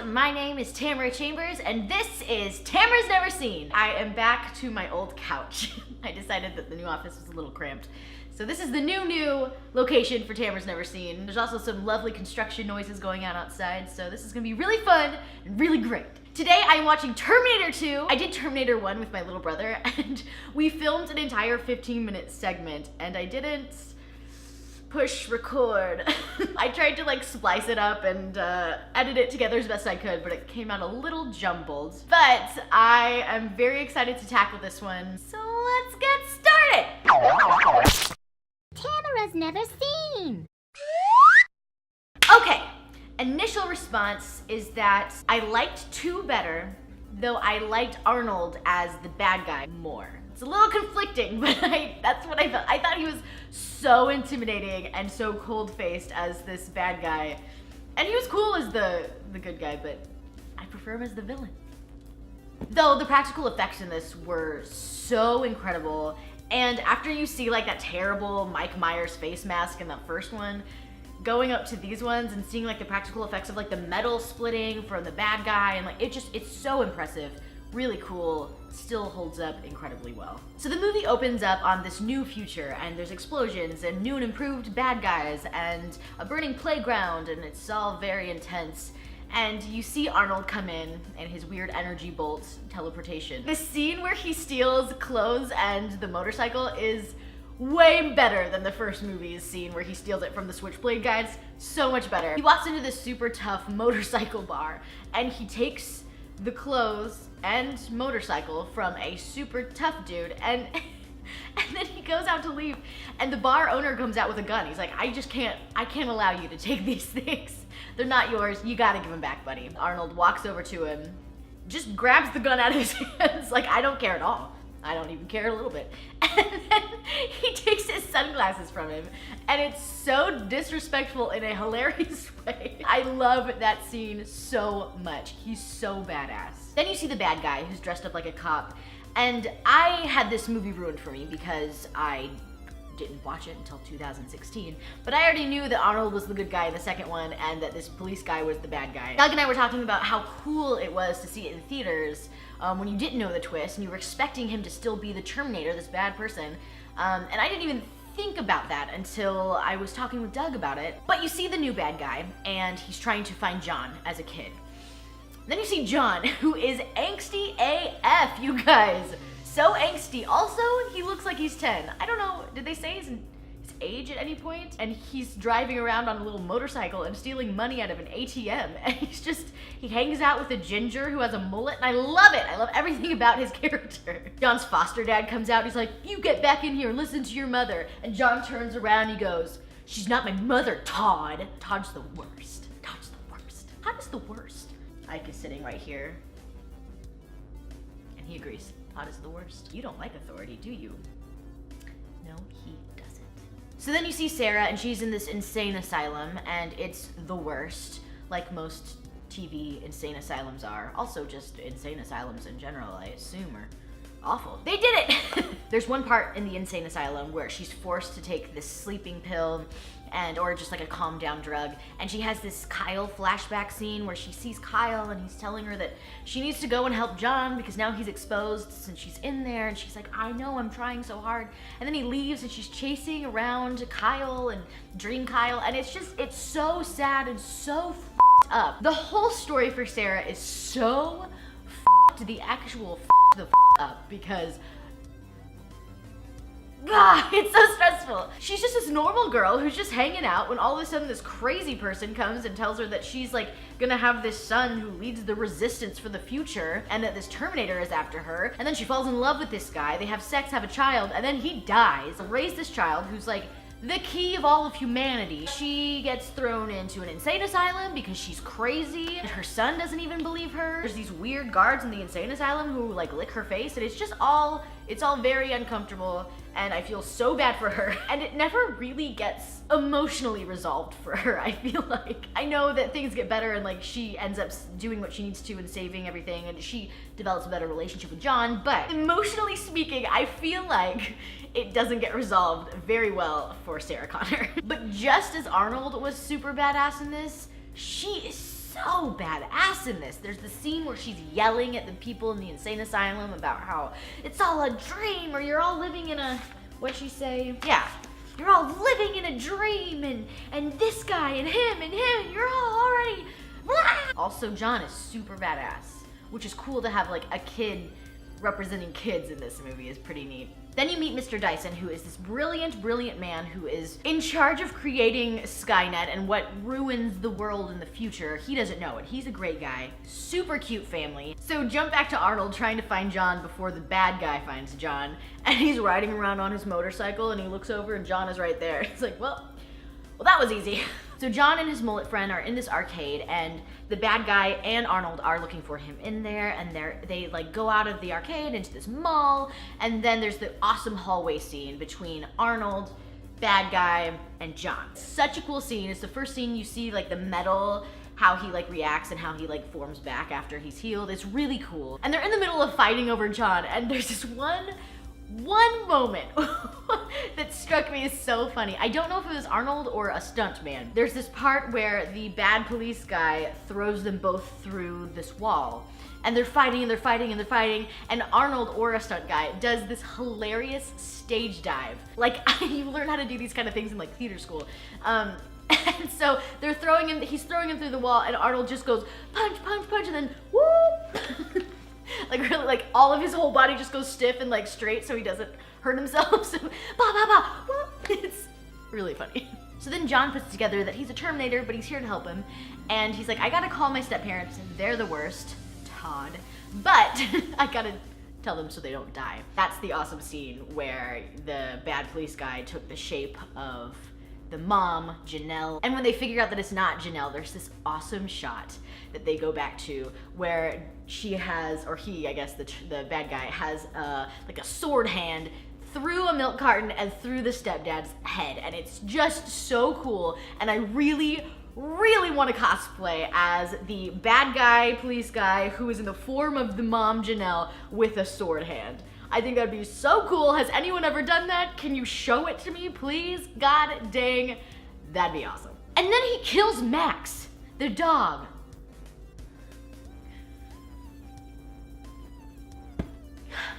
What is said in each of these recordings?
my name is Tamara Chambers, and this is Tamara's Never Seen. I am back to my old couch. I decided that the new office was a little cramped. So this is the new location for Tamara's Never Seen. There's also some lovely construction noises going on outside, so this is gonna be really fun and really great. Today I'm watching Terminator 2. I did Terminator 1 with my little brother, and we filmed an entire 15-minute segment, and I didn't push record. I tried to like splice it up and edit it together as best I could, but it came out a little jumbled. But I am very excited to tackle this one, so let's get started! Tamara's Never Seen. Okay, initial response is that I liked 2 better, though I liked Arnold as the bad guy more. It's a little conflicting, but that's what I felt. I thought he was so intimidating and so cold-faced as this bad guy. And he was cool as the good guy, but I prefer him as the villain. Though the practical effects in this were so incredible, and after you see like that terrible Mike Myers face mask in that first one, going up to these ones and seeing like the practical effects of like the metal splitting from the bad guy, and like it's so impressive. Really cool, still holds up incredibly well. So the movie opens up on this new future, and there's explosions and new and improved bad guys and a burning playground, and it's all very intense. And you see Arnold come in and his weird energy bolt teleportation. The scene where he steals clothes and the motorcycle is way better than the first movie's scene where he steals it from the Switchblade guys. So much better. He walks into this super tough motorcycle bar and he takes the clothes and motorcycle from a super tough dude, and then he goes out to leave, and the bar owner comes out with a gun. He's like, I can't allow you to take these things. They're not yours. You gotta give them back, buddy. Arnold walks over to him, just grabs the gun out of his hands, like, I don't care at all. I don't even care a little bit. And then he takes his sunglasses from him, and it's so disrespectful in a hilarious way. I love that scene so much. He's so badass. Then you see the bad guy who's dressed up like a cop, and I had this movie ruined for me because I didn't watch it until 2016, but I already knew that Arnold was the good guy in the second one and that this police guy was the bad guy. Doug and I were talking about how cool it was to see it in theaters when you didn't know the twist and you were expecting him to still be the Terminator, this bad person, and I didn't even think about that until I was talking with Doug about it. But you see the new bad guy, and he's trying to find John as a kid. Then you see John, who is angsty AF, you guys. So angsty. Also, he looks like he's 10. I don't know, did they say his age at any point? And he's driving around on a little motorcycle and stealing money out of an ATM. And he hangs out with a ginger who has a mullet, and I love it. I love everything about his character. John's foster dad comes out, he's like, you get back in here and listen to your mother. And John turns around, he goes, she's not my mother, Todd. Todd's the worst. Todd's the worst. Todd's the worst. Ike is sitting right here, and he agrees. Todd is the worst. You don't like authority, do you? No, he doesn't. So then you see Sarah, and she's in this insane asylum, and it's the worst, like most TV insane asylums are. Also just insane asylums in general, I assume, are awful. They did it! There's one part in the insane asylum where she's forced to take this sleeping pill or just like a calm down drug, and she has this Kyle flashback scene where she sees Kyle and he's telling her that she needs to go and help John because now he's exposed since she's in there, and she's like, I know, I'm trying so hard. And then he leaves and she's chasing around Kyle and Dream Kyle, and it's so sad and so f***ed up. The whole story for Sarah is so f***ed the actual up because it's so stressful. She's just this normal girl who's just hanging out when all of a sudden this crazy person comes and tells her that she's like gonna have this son who leads the resistance for the future, and that this Terminator is after her, and then she falls in love with this guy, they have sex, have a child, and then he dies. Raise this child who's like the key of all of humanity. She gets thrown into an insane asylum because she's crazy. Her son doesn't even believe her. There's these weird guards in the insane asylum who like lick her face, and it's all very uncomfortable, and I feel so bad for her. And it never really gets emotionally resolved for her, I feel like. I know that things get better and like she ends up doing what she needs to and saving everything, and she develops a better relationship with John, but emotionally speaking, I feel like it doesn't get resolved very well for Sarah Connor. But just as Arnold was super badass in this, she is so badass in this. There's the scene where she's yelling at the people in the insane asylum about how it's all a dream, or you're all living in a, what'd she say? Yeah, you're all living in a dream, and this guy and him, and you're all already, blah. Also, John is super badass, which is cool to have like a kid representing kids in this movie is pretty neat. Then you meet Mr. Dyson, who is this brilliant, brilliant man who is in charge of creating Skynet and what ruins the world in the future. He doesn't know it. He's a great guy. Super cute family. So jump back to Arnold trying to find John before the bad guy finds John. And he's riding around on his motorcycle and he looks over and John is right there. It's like, well, that was easy. So John and his mullet friend are in this arcade and the bad guy and Arnold are looking for him in there, and they like go out of the arcade into this mall, and then there's the awesome hallway scene between Arnold, bad guy, and John. Such a cool scene. It's the first scene you see like the metal, how he like reacts and how he like forms back after he's healed. It's really cool. And they're in the middle of fighting over John, and there's this one moment that struck me as so funny. I don't know if it was Arnold or a stunt man. There's this part where the bad police guy throws them both through this wall, and they're fighting and they're fighting and they're fighting, and Arnold, or a stunt guy, does this hilarious stage dive. Like, you learn how to do these kind of things in like theater school. And so they're throwing him, he's throwing him through the wall, and Arnold just goes punch, punch, punch, and then whoop. Like really, like all of his whole body just goes stiff and like straight so he doesn't hurt himself. So, bah, bah, bah, whoop. It's really funny. So then John puts together that he's a Terminator, but he's here to help him. And he's like, I gotta call my step-parents. They're the worst, Todd. But I gotta tell them so they don't die. That's the awesome scene where the bad police guy took the shape of the mom, Janelle. And when they figure out that it's not Janelle, there's this awesome shot that they go back to where she has, or he, I guess, the bad guy has like a sword hand through a milk carton and through the stepdad's head. And it's just so cool. And I really want to cosplay as the bad guy, police guy, who is in the form of the mom, Janelle, with a sword hand. I think that'd be so cool. Has anyone ever done that? Can you show it to me, please? God dang, that'd be awesome. And then he kills Max, the dog.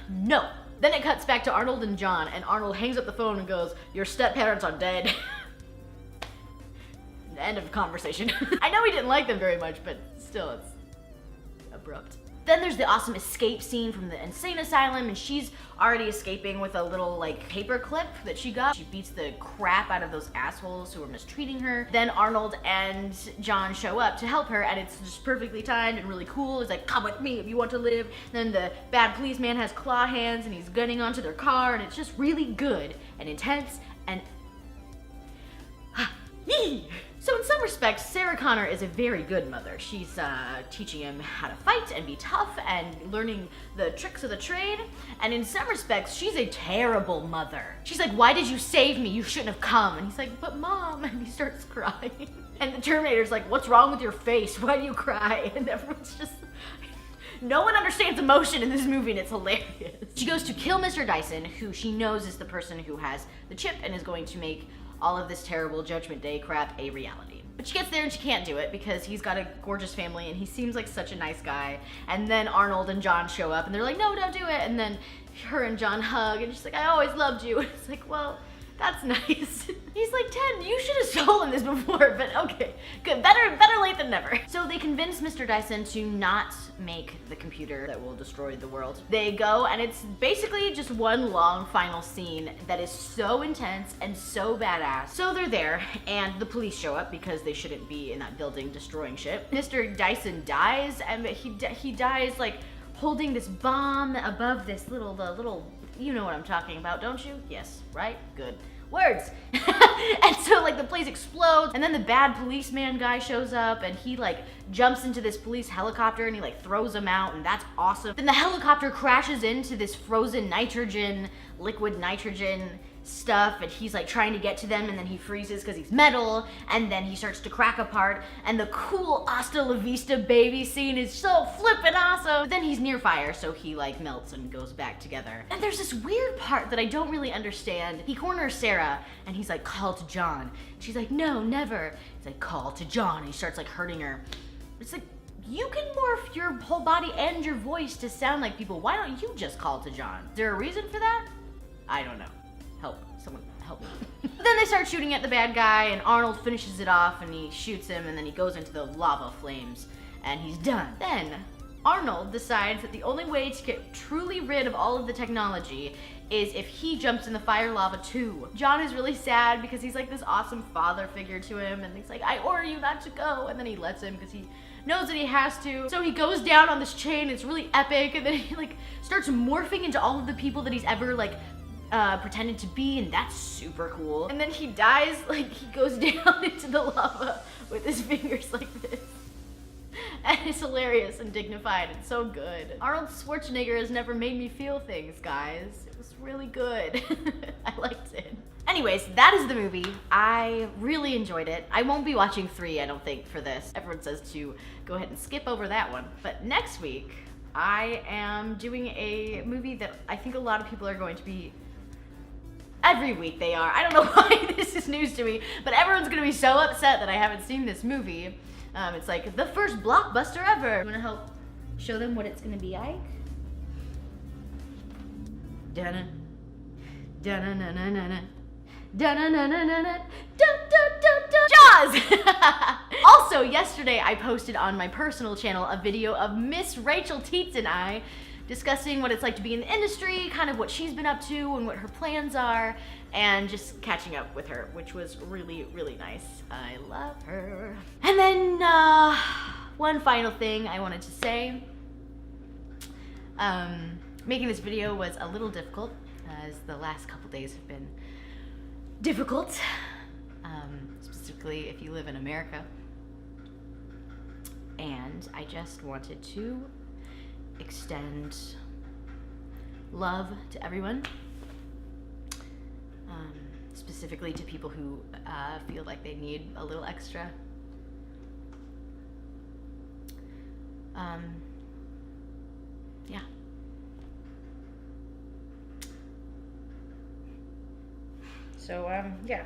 No. Then it cuts back to Arnold and John, and Arnold hangs up the phone and goes, your step-parents are dead. End of conversation. I know he didn't like them very much, but still, it's abrupt. Then there's the awesome escape scene from the insane asylum, and she's already escaping with a little like paper clip that she got. She beats the crap out of those assholes who are mistreating her. Then Arnold and John show up to help her, and it's just perfectly timed and really cool. It's like, come with me if you want to live. Then the bad policeman has claw hands and he's gunning onto their car, and it's just really good and intense and So in some respects, Sarah Connor is a very good mother. She's teaching him how to fight and be tough and learning the tricks of the trade. And in some respects, she's a terrible mother. She's like, why did you save me? You shouldn't have come. And he's like, but mom, and he starts crying. And the Terminator's like, what's wrong with your face? Why do you cry? And everyone's just, no one understands emotion in this movie, and it's hilarious. She goes to kill Mr. Dyson, who she knows is the person who has the chip and is going to make all of this terrible Judgment Day crap a reality. But she gets there and she can't do it because he's got a gorgeous family and he seems like such a nice guy. And then Arnold and John show up and they're like, no, don't do it. And then her and John hug and she's like, I always loved you. And it's like, well, that's nice. He's like, 10, you should have stolen this before, but okay, good, better late than never. So they convince Mr. Dyson to not make the computer that will destroy the world. They go, and it's basically just one long final scene that is so intense and so badass. So they're there, and the police show up because they shouldn't be in that building destroying shit. Mr. Dyson dies, and he dies like holding this bomb above this little, you know what I'm talking about, don't you? Yes, right? Good. Words. And so like the place explodes, and then the bad policeman guy shows up and he like jumps into this police helicopter and he like throws him out, and that's awesome. Then the helicopter crashes into this frozen nitrogen, liquid nitrogen stuff, and he's like trying to get to them, and then he freezes because he's metal, and then he starts to crack apart, and the cool hasta la vista baby scene is so flippin' awesome. But then he's near fire, so he like melts and goes back together. And there's this weird part that I don't really understand. He corners Sarah and he's like, call to John. She's like, no, never. He's like, call to John, and he starts like hurting her. It's like, you can morph your whole body and your voice to sound like people. Why don't you just call to John? Is there a reason for that? I don't know. Help. Someone help me. Then they start shooting at the bad guy, and Arnold finishes it off, and he shoots him, and then he goes into the lava flames, and he's done. Then Arnold decides that the only way to get truly rid of all of the technology is if he jumps in the fire lava too. John is really sad because he's like this awesome father figure to him, and he's like, I order you not to go, and then he lets him because he knows that he has to. So he goes down on this chain, it's really epic, and then he like starts morphing into all of the people that he's ever like pretended to be, and that's super cool. And then he dies, like he goes down into the lava with his fingers like this. And it's hilarious and dignified and so good. Arnold Schwarzenegger has never made me feel things, guys. It was really good. I liked it. Anyways, that is the movie. I really enjoyed it. I won't be watching 3, I don't think, for this. Everyone says to go ahead and skip over that one. But next week, I am doing a movie that I think a lot of people are going to be. Every week they are. I don't know why this is news to me, but everyone's gonna be so upset that I haven't seen this movie. It's like the first blockbuster ever. You wanna help show them what it's gonna be like? Dun dun dun dun dun dun dun dun dun. Jaws! Also, yesterday I posted on my personal channel a video of Miss Rachel Teets and I discussing what it's like to be in the industry, kind of what she's been up to and what her plans are, and just catching up with her, which was really, really nice. I love her. And then, one final thing I wanted to say. Making this video was a little difficult, as the last couple days have been difficult, specifically if you live in America. And I just wanted to extend love to everyone, specifically to people who feel like they need a little extra. Yeah. So, yeah.